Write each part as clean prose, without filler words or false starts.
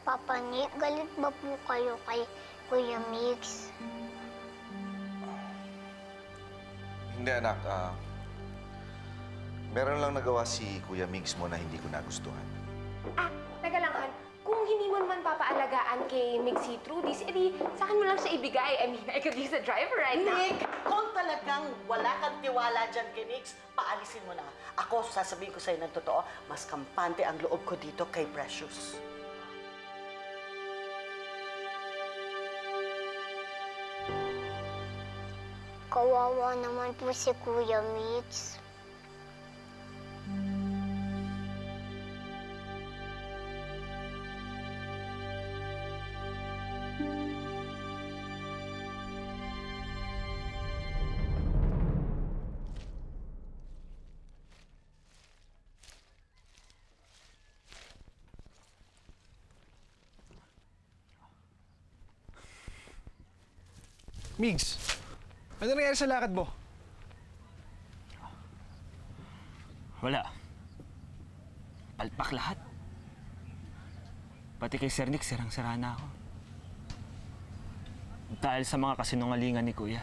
Papa Nick, galit ba po kayo kay Kuya Mix? Hindi, anak. Meron lang nagawa si Kuya Mix mo na hindi ko nagustuhan. Teka lang, Han. Kung hindi mo naman papaalagaan kay Mix si Trudis, edi sa akin mo lang siya ibigay. I mean, I could use a driver right now. Nick, kung talagang wala kang tiwala dyan kay Mix, paalisin mo na. Ako, sasabihin ko sa'yo ng totoo, mas kampante ang loob ko dito kay Precious. Kawawa naman po si Kuya Mix. Migs, ano nangyari sa lakad mo? Wala. Palpak lahat. Pati kay Sir Nick, sirang-sira na ako. Dahil sa mga kasinungalingan ni Kuya.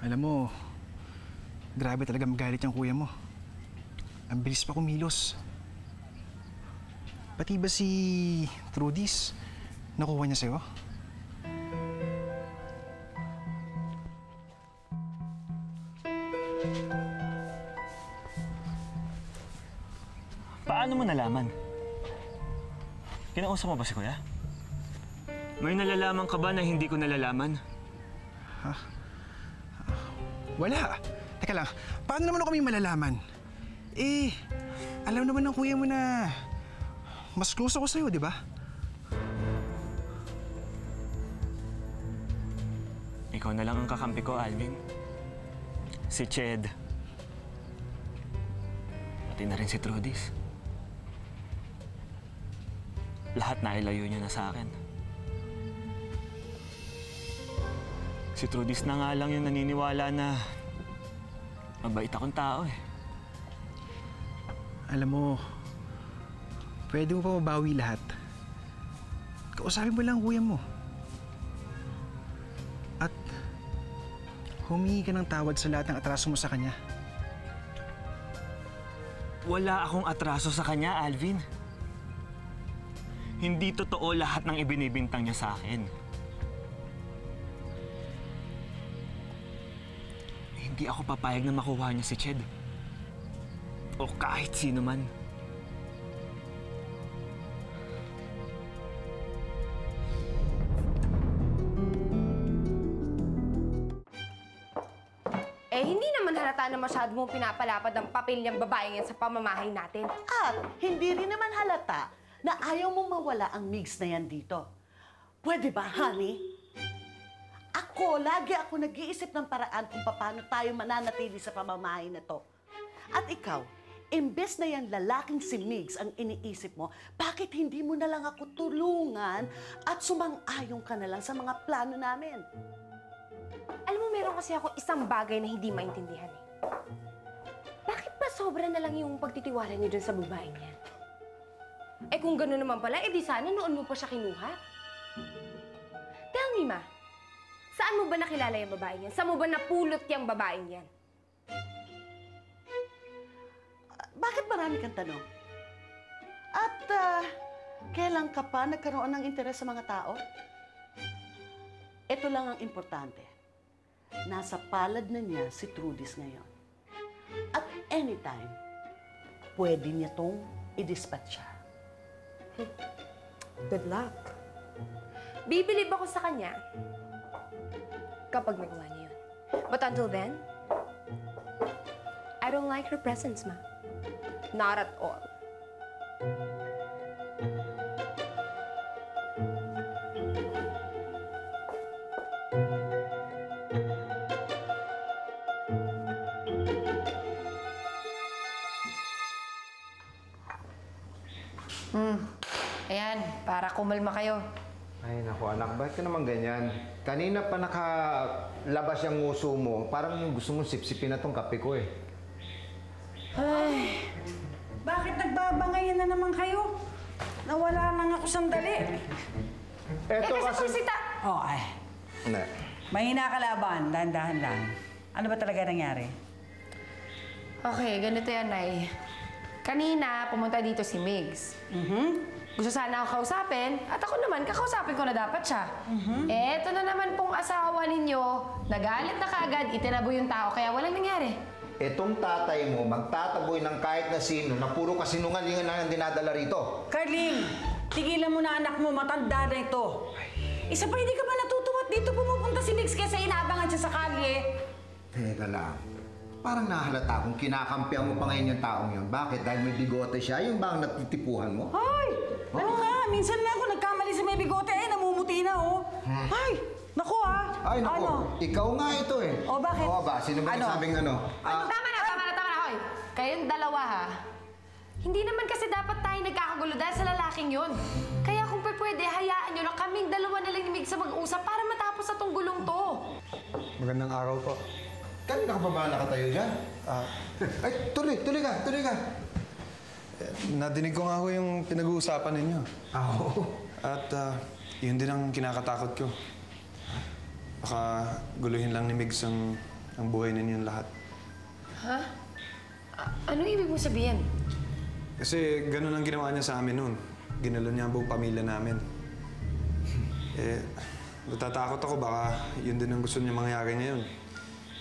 Alam mo, grabe talaga magalit yung kuya mo. Ang bilis pa kumilos. Pati ba si Trudis, nakuha niya sa'yo? Paano mo nalaman? Kinausap mo ba si Kuya? May nalalaman ka ba na hindi ko nalalaman? Ha? Wala. Teka lang, paano naman ako may malalaman? Eh, alam naman ng kuya mo na mas close ako sa'yo, di ba? Ikaw na lang ang kakampi ko, Alvin. Si Ched. Pati na rin si Trudis. Lahat na ilayo niya na sa akin. Si Trudis na nga lang yung naniniwala na mabait akong tao eh. Alam mo, pwede mo pa mabawi lahat. Kausapin mo lang ang kuya mo. At humingi ka ng tawad sa lahat ng atraso mo sa kanya. Wala akong atraso sa kanya, Alvin. Hindi totoo lahat ng ibinibintang niya sa akin. Hindi ako papayag na makuha niya si Ched. O kahit sino man. Hindi naman halata na masyado mong pinapalapad ang papel niyang babaeng yan sa pamamahay natin. At hindi rin naman halata na ayaw mong mawala ang Migs na yan dito. Pwede ba, honey? Lagi ako nag-iisip ng paraan kung paano tayo mananatili sa pamamahay na to. At ikaw, imbes na yan lalaking si Migs ang iniisip mo, bakit hindi mo na lang ako tulungan at sumang-ayon ka na lang sa mga plano namin? Alam mo, meron kasi ako isang bagay na hindi maintindihan eh. Bakit ba sobra na lang yung pagtitiwala niyo dun sa babaeng yan? Eh kung gano'n naman pala, di sana noon mo pa siya kinuha. Tell me, Ma, saan mo ba nakilala yung babaeng yan? Saan mo ba napulot yung babaeng yan? Bakit marami kang tanong? At kailan ka pa nagkaroon ng interes sa mga tao? Ito lang ang importante. Nasa palad na niya si Trudis ngayon. At anytime, pwede niya tong i-dispatch siya. Good luck. Bibilib ako sa kanya kapag nagawa niya yun. But until then, I don't like her presence, Ma. Not at all. Ayan, para kumalma kayo. Ay, naku anak, bakit ka naman ganyan? Kanina pa nakalabas yung nguso mo. Parang gusto mong sipsipin na tong kape ko eh. Ay, Bakit nagbabangayan na naman kayo? Nawala lang ako sandali. Eto kasi... Oh, ay. Ne. Mahina ka laban. Dahan-dahan lang. Ano ba talaga nangyari? Okay, ganito yan, Nay. Kanina, pumunta dito si Migs. Gusto sana ako kausapin, at ako naman, kakausapin ko na dapat siya. Eto na naman pong asawa ninyo, nagalit na kaagad, itinaboy yung tao, kaya walang nangyari. Etong tatay mo, magtataboy ng kahit na sino na puro kasinungalingan lang ang dinadala rito. Carling, tigilan mo na anak mo, matanda na ito. Isa pa, hindi ka ba natutuwa dito pumupunta si Migs kesa inaabangan siya sa kalye? Teka lang. Parang nahalata kung kinakampihan mo pa ngayon yung taong yun. Bakit? Dahil may bigote siya? Yung ba ang natitipuhan mo? Ay! Ano nga? Minsan na ako nagkamali sa may bigote. Namumuti na, oh. Ay! Naku, ah! Ay, naku. Ano? Ikaw nga ito eh. O, bakit? Oo ba? Sino ba nagsabing ano? Tama na, hoy. Kayong dalawa, ha? Hindi naman kasi dapat tayo nagkakagulo dahil sa lalaking yun. Kaya kung pwede, hayaan nyo na kaming dalawa na lang ni Migs sa mag-usap para matapos sa tong gulong to. Magandang araw po. Kanina ka pa ba nakatayo dyan? Ay, tuloy ka. Nadinig ko nga ho yung pinag-uusapan ninyo. Oo. At yun din ang kinakatakot ko. Baka guluhin lang ni Migs ang buhay ninyong lahat. Ha? Ano ibig mo sabihin? Kasi ganun ang ginawa niya sa amin noon. Ginulo niya ang buong pamilya namin. Natatakot ako baka yun din ang gusto niya mangyari ngayon.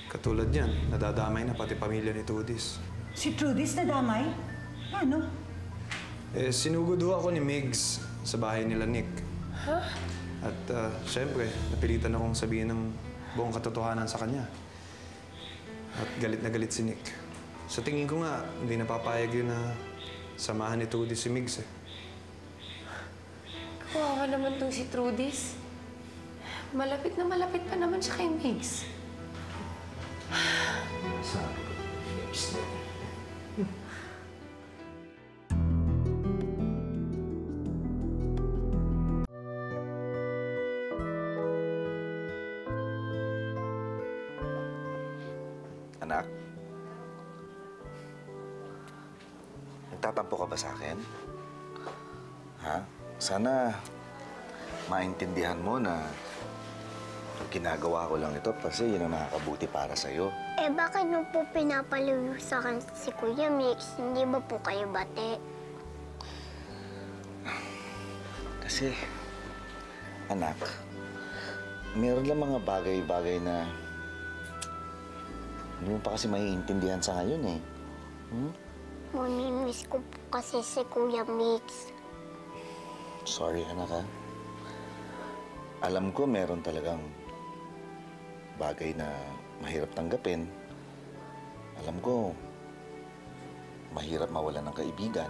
Katulad niyan, nadadamay na pati pamilya ni Trudis. Si Trudis nadamay? Ano? Sinugod ho ako ni Migs sa bahay nila Nick. Ha? At syempre, napilitan akong sabihin ng buong katotohanan sa kanya. At galit na galit si Nick. Sa tingin ko nga, hindi napapayag yun na samahan ni Trudis si Migs eh. Kawawa naman tong si Trudis. Malapit pa naman siya kay Migs. Sabi ko, Migs na. Anak, nagtatampo ka ba sa akin? Ha? Sana maintindihan mo na ginagawa ko lang ito kasi yun ang nakakabuti para sa'yo. Bakit nung po pinapaliw sa akin si Kuya Mix, hindi ba po kayo bate? Kasi, anak, meron lang mga bagay-bagay na hindi mo pa kasi maiintindihan sa ngayon eh. Mamimiss ko po kasi si Kuya Mix. Sorry, anak ha. Alam ko meron talagang bagay na mahirap tanggapin. Alam ko, mahirap mawalan ng kaibigan.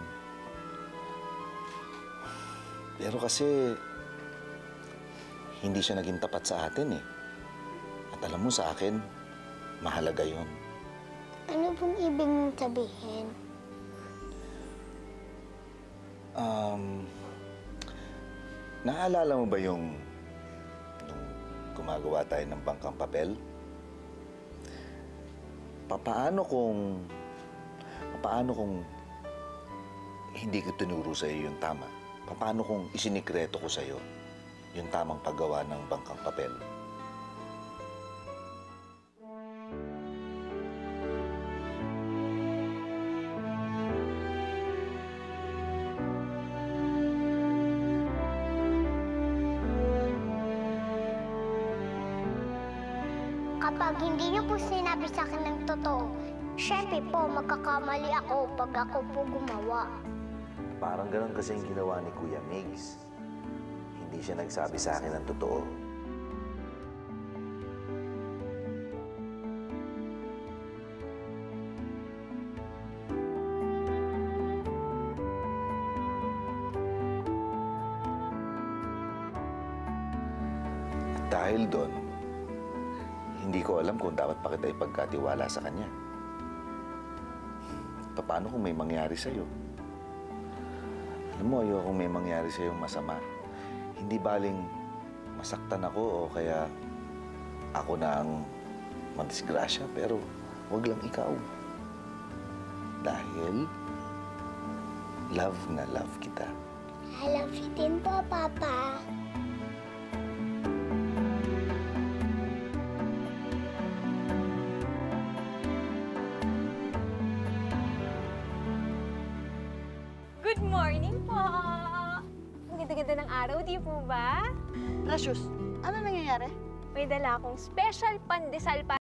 Pero kasi, hindi siya naging tapat sa atin eh. At alam mo sa akin, mahalaga yun. Ano pong ibig mong sabihin? Naalala mo ba yung nung gumagawa tayo ng bangkang papel? Paano kung hindi ko tinuro sa'yo yung tama? Paano kung isinikreto ko sa'yo yung tamang paggawa ng bangkang papel? Kapag hindi niyo po sinabi sa akin ng totoo, syempre po magkakamali ako pag ako po gumawa. Parang ganun kasi yung ginawa ni Kuya Migs. Hindi siya nagsabi sa akin ng totoo. At dahil doon, hindi ko alam kung dapat pa kita ipagkatiwala sa kanya. Paano kung may mangyari sa'yo? Alam mo, ayokong may mangyari sa'yo masama. Hindi baling masaktan ako o kaya ako na ang madisgrasya, pero wag lang ikaw. Dahil love na love kita. I love you din po, Papa. Good morning po! Ang ganda-ganda ng araw, di po ba? Precious, ano nangyayari? May dala akong special pandesal para